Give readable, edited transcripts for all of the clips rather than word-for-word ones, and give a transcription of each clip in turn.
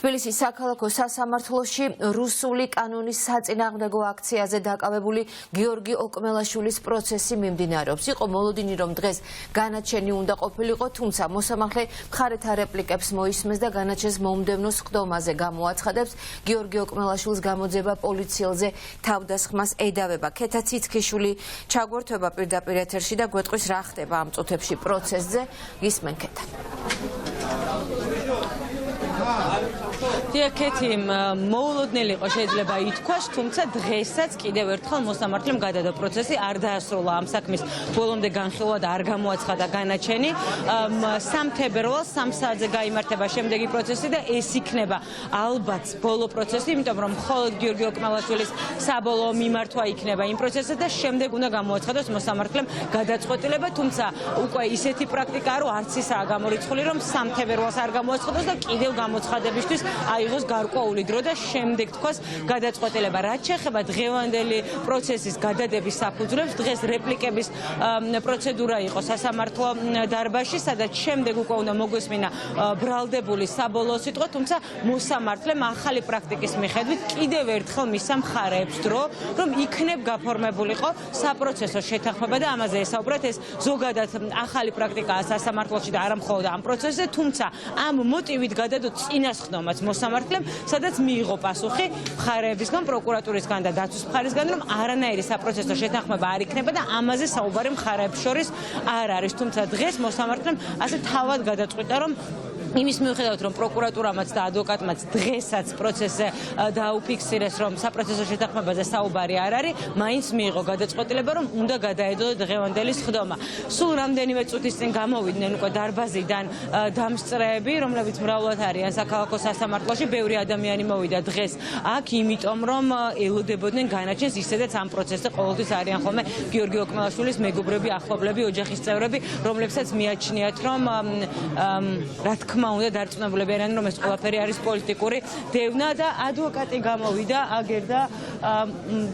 თბილისის საქალაქო სასამართლოში რუსული კანონის საწინააღმდეგო აქციაზე დაკავებული გიორგი ოკმელაშვილის პროცესი მიმდინარეობს. იყო მოლოდინი, რომ დღეს განაჩენი უნდა ყოფილიყო, თუმცა მოსამართლე მხარეთა რეპლიკებს მოისმენს და განაჩენს მომდევნო სხდომაზე გამოაცხადებს. გიორგი ოკმელაშვილის გამოძება პოლიციელზე თავდასხმას ედავება. ქეთა ციცქიშვილი ჩაგვერთვება პირდაპირ ეთერში და გვეტყვის რა ხდება ამ წუთებში პროცესზე. ისმენ ქეთა. Ქეთი მოულოდნელი იყო შეიძლება ითქვას, თუმცა დღესაც კიდევ ერთხელ მოსამართლემ გადადო პროცესი, არ დაასრულა ამ საქმის ბოლომდე განხილვა და არ გამოაცხადა განაჩენი. 3 თებერვალს 3 საათზე გაიმართება შემდეგი პროცესი და ეს იქნება ალბათ ბოლო პროცესი, იმიტომ რომ მხოლოდ გიორგი ოკმელაშვილის საბოლოო მიმართვა იქნება იმ პროცესზე და შემდეგ უნდა გამოაცხადოს მოსამართლემ გადაწყვეტილება, თუმცა უკვე ისეთი პრაქტიკაა, რომ არც ისაა გამორიცხული, რომ 3 თებერვალს არ გამოაცხადოს და კიდევ გამოცხადებისთვის აიღოს გარკვეული დრო და შემდეგ თქვას გადაწყვეტილება. რაც შეეხება დღევანდელი პროცესის გადადების საფუძვლებს, დღეს რეპლიკების პროცედურა იყო სასამართლო დარბაზში, სადაც შემდეგ უკვე უნდა მოგვესმინა ბრალდებული საბოლოო სიტყვა, თუმცა მოსამართლემ ახალი პრაქტიკის მიხედვით კიდევ ერთხელ მისცა მხარეებს დრო, რომ იქნებ გაფორმებულიყო საპროცესო შეთანხმება და ამაზე ესაუბრეთ. ეს ზოგადად ახალი პრაქტიკაა სასამართლოში და არა მხოლოდ ამ პროცესზე, თუმცა ამ მოტივით გადადო წინასხდომაც მოსამართლემ, სადაც მიიღო პასუხი მხარეებისგან, პროკურატურისგან და დაცვის მხარისგან, რომ არანაირი საპროცესო შეთანხმება არ იქნება და ამაზე საუბარი მხარეებს შორის არ არის. თუმცა დღეს მოსამართლემ ასე თავად გადაწყვიტა, რომ იმის მიუხედავად, რომ პროკურატურამაც და ადვოკატმაც დღესაც პროცესზე დაუფიქსირეს, რომ საპროცესო შეთანხმებაზე საუბარი არ არის, მაინც მიიღო გადაწყვეტილება, რომ უნდა გადაედო დღევანდელი სხდომა. სულ რამდენიმე წუთის წინ გამოვიდნენ უკვე დარბაზიდან დამსწრეები, რომლებიც მრავლად არიან საქალაქო სასამართლოში. ბევრი ადამიანი მოვიდა დღეს აქ, იმიტომ რომ ელოდებოდნენ განაჩენს, ისედაც ამ პროცესზე ყოველთვის არიან ხოლმე გიორგი ოკმელაშვილის მეგობრები, ახლობლები, ოჯახის წევრები, რომლებსაც მიაჩნიათ, რომ რა თქმა უნდა დარწმუნებულები არიან, რომ ეს ყველაფერი არის პოლიტიკური დევნა და ადვოკატი გამოვიდა აგერდა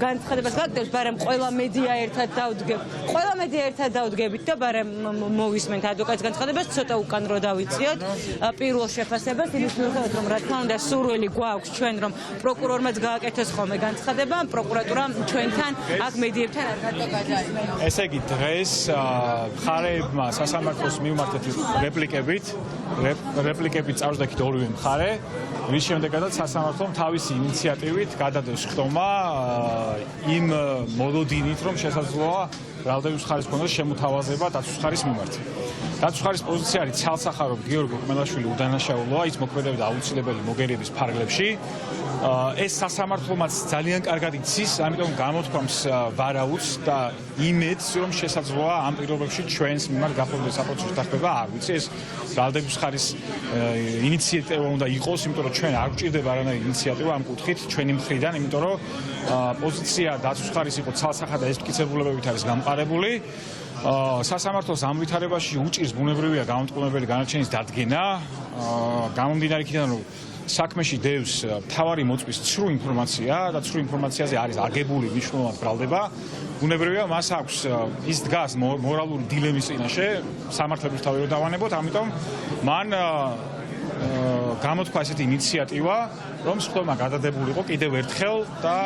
განცხადებას გაკეთებს, ბარემ ყველა მედია ერთად დავდგებით და ბარემ მოვისმენთ ადვოკატის განცხადებას, ცოტა უკან რო დავიწიოთ პირველ შეფასებას, იმის მიუხედავად, რომ რა თქმა უნდა სურვილი გვაქვს ჩვენ, რომ პროკურორმაც გააკეთოს ხოლმე განცხადება, პროკურატურა ჩვენთან აქ მედიებთან არ გადაგაჭირდება. ესე იგი დღეს მხარეებმა სასამართლოს მიმართეთ რეპლიკებით წარსდგით ორივე მხარე, რის შემდეგაც სასამართლომ თავისი ინიციატივით გადადო სხდომა იმ მოლოდინით, რომ შესაძლოა ბრალდების მხარის მქონდეს შემოთავაზება დაცვის მხარის მიმართ. დაცვის მხარის პოზიცია არის ცალსახარობ გიორგი ოკმელაშვილი უდანაშაულოა, ის მოქმედებდა აუცილებელი მოგერიების ფარგლებში. ეს სასამართლომაც ძალიან კარგად იცის, ამიტომ გამოთქვამს ვარაუდს და იმედს, რომ შესაძლოა ამ პირობებში ჩვენს მიმართ გაფორმდეს საპროცესო შეთანხმება. არ ვიცი, ეს ბრალდების მხარის ინიციატივა უნდა იყოს, იმიტომ რომ ჩვენ არ გვჭირდება არანაირი ინიციატივა ამ კუთხით ჩვენი მხრიდან, იმიტომ რომ პოზიცია დაცვის მხარის იყო ცალსახად და ეს მტკიცებულებებით არის გამყარებული. სასამართლოს ამ ვითარებაში უჭირს ბუნებრივია გამომტყუნებელი განაჩენის დადგენა, გამომდინარე იქიდან, რომ საქმეში დევს მთავარი მოწმის ცრუ ინფორმაცია და ცრუ ინფორმაციაზე არის აგებული მნიშვნელოვნად ბრალდება. ბუნებრივია მას აქვს ის დგას მორალური დილემის წინაშე, სამართლებრივ თავი რომ დავანებოთ, ამიტომ მან გამოთქვა ესეთი ინიციატივა, რომ სხდომა გადადებულიყო კიდევ ერთხელ და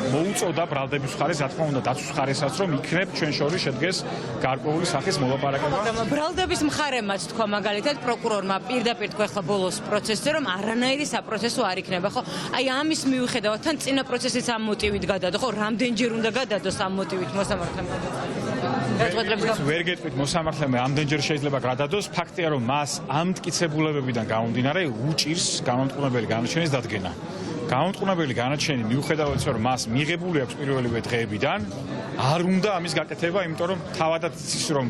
მოუწოდა ბრალდების მხარეს, რა თქმა უნდა დაცვის მხარესაც, რომ იქნებ ჩვენ შორის შედგეს გარკვეული სახის მოლაპარაკება. მაგრამ ბრალდების მხარემაც თქვა მაგალითად პროკურორმა პირდაპირ თქვა ახლა ბოლოს პროცესზე, რომ არანაირი საპროცესო არ იქნება, ხო? აი ამის მიუხედავად თან წინა პროცესიც ამ მოტივით გადადო, ხო? რამდენჯერ უნდა გადადოს ამ მოტივით მოსამართლემ? ვერ გეტყვით მოსამართლემ ამდენჯერ შეიძლება გადადოს, ფაქტია რომ მას ამ მტკიცებულებებიდან გამომდინარე უჭირს გამომტყუნებელი განაჩენის დადგენა. გამომტყუნებელი განაჩენი მიუხედავად იმისა, რომ მას მიღებული აქვს პირველივე დღეებიდან, არ უნდა ამის გაკეთება, იმიტომ რომ თავადაც იცის, რომ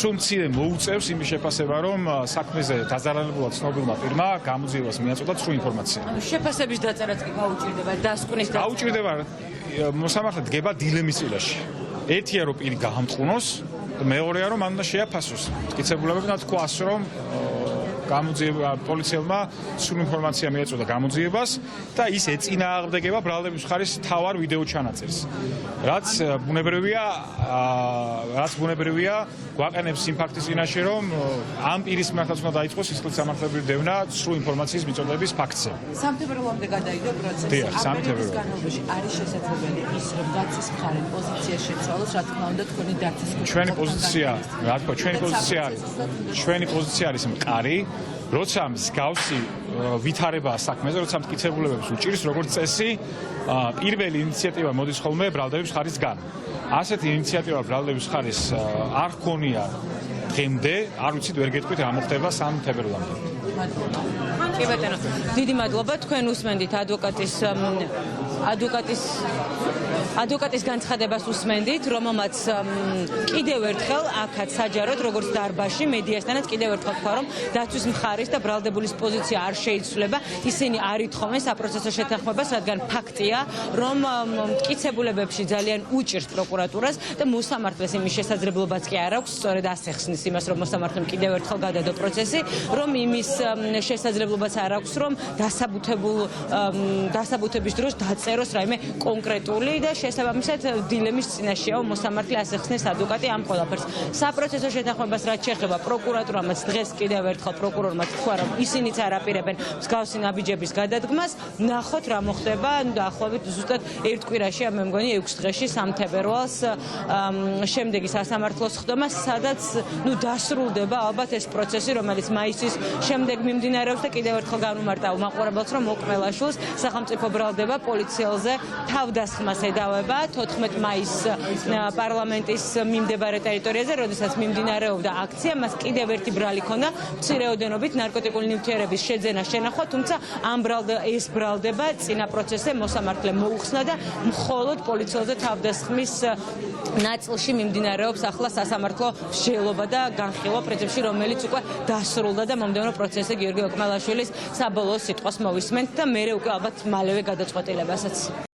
სულ მცირე მოუწევს იმის შეფასება, რომ საქმეზე დაზარალებულად ცნობილმა პირმა გამოძიებას მიაწოდა ცრუ ინფორმაცია. შეფასების დაწერაც კი გაუჭირდება, დასკვნის გაუჭირდება, მოსამართლე დგება დილემის წინაშე. ერთია რომ პირი გაამტყუნოს, მეორეა რომ ამ უნდა შეაფასოს. მტკიცებულებები და თქვას, რომ პოლიციელმა სრულ ინფორმაცია მიეწოდა გამოძიებას და ის ეწინააღმდეგება ბრალდების მხარის მთავარ ვიდეო ჩანაწერს. რაც ბუნებრივია, გვაყენებს იმ ფაქტის წინაშე, რომ ამ პირის მიმართაც უნდა დაიწყოს სისხლის სამართლებრივი დევნა სრულ ინფორმაციის მიწოდების ფაქტზე. სამთებერვალამდე გადაიდო პროცესი. სამთებერვალ. განმავლობაში არის შესაძლებელი ის, რომ დაცვის მხარე პოზიცია შეცვალოს, რა თქმა უნდა, თქვენი დაცვის ჩვენი პოზიცია არის მყარი, როცა მსგავსი ვითარებაა საქმეზე, როცა მტკიცებულებებს უჭირს, როგორც წესი, პირველი ინიციატივა მოდის ხოლმე ბრალდების მხარისგან. ასეთი ინიციატივა ბრალდების მხარის არ ჰქონია დღემდე, არ ვიცით, ვერ გეტყვით რა მოხდება სამთებერვალამდე. კი ბატონო, დიდი მადლობა. თქვენ უსმენდით ადვოკატის განცხადებას უსმენდით, რომელმაც კიდევ ერთხელ აქაც საჯაროდ, როგორც დარბაზში, მედიასთანაც კიდევ ერთხელ თქვა, რომ დაცვის მხარის და ბრალდებულის პოზიცია არ შეიცვლება. ისინი არ ითხოვენ საპროცესო შეთანხმებას, რადგან ფაქტია, რომ მტკიცებულებებში ძალიან უჭირს პროკურატურას და მოსამართლეს იმის შესაძლებლობაც კი არ აქვს, სწორედ ასე ხსნის იმას, რომ მოსამართლემ კიდევ ერთხელ გადადო პროცესი, რომ იმის შესაძლებლობაც არ აქვს, რომ დასაბუთების დროს დაწეროს რაიმე კონკრეტული და შესაბამისად დილემის წინაშეა მოსამართლე, ასე ხსნის ადვოკატი ამ ყველაფერს. საპროცესო შეთანხმებას რაც შეეხება პროკურატურამაც დღეს კიდევ ერთხელ პროკურორმა თქვა, რომ ისინიც არ აპირებენ მსგავსი ნაბიჯების გადადგმას. ნახოთ რა მოხდება, დაახლოებით ზუსტად ერთ კვირაში, მე მგონი 6 დღეში სამთებერვალს შემდეგი სასამართლოს ხდომა, სადაც დასრულდება ალბათ ეს პროცესი, რომელიც მაისის შემდეგ მიმდინარეობს და კიდევ ერთხელ განვმარტა მაყურებელს, რომ მოკმელაშვილს სახელმწიფო ბრალდება პოლიციელზე თავდასხმას ედავება 14 მაისს პარლამენტის მიმდებარე ტერიტორიაზე, როდესაც მიმდინარეობდა აქცია, მას კიდევ ერთი ბრალი ჰქონდა მცირეოდენობით ნარკოტიკული ნივთიერების შეძენა შენახვა, თუმცა ეს ბრალდება წინა პროცესზე მოსამართლემ მოუხსნა და მხოლოდ პოლიციელზე თავდასხმის ნაწილში მიმდინარეობს ახლა სასამართლო მსჯელობა და განხილვა პრინციპში, რომელიც უკვე დასრულდა და მომდევნო პროცესზე გიორგი ოკმელაშვილის საბოლოო სიტყვას მოვისმენთ და მერე უკვე ალბათ მალევე გადაწყვეტილებასაც.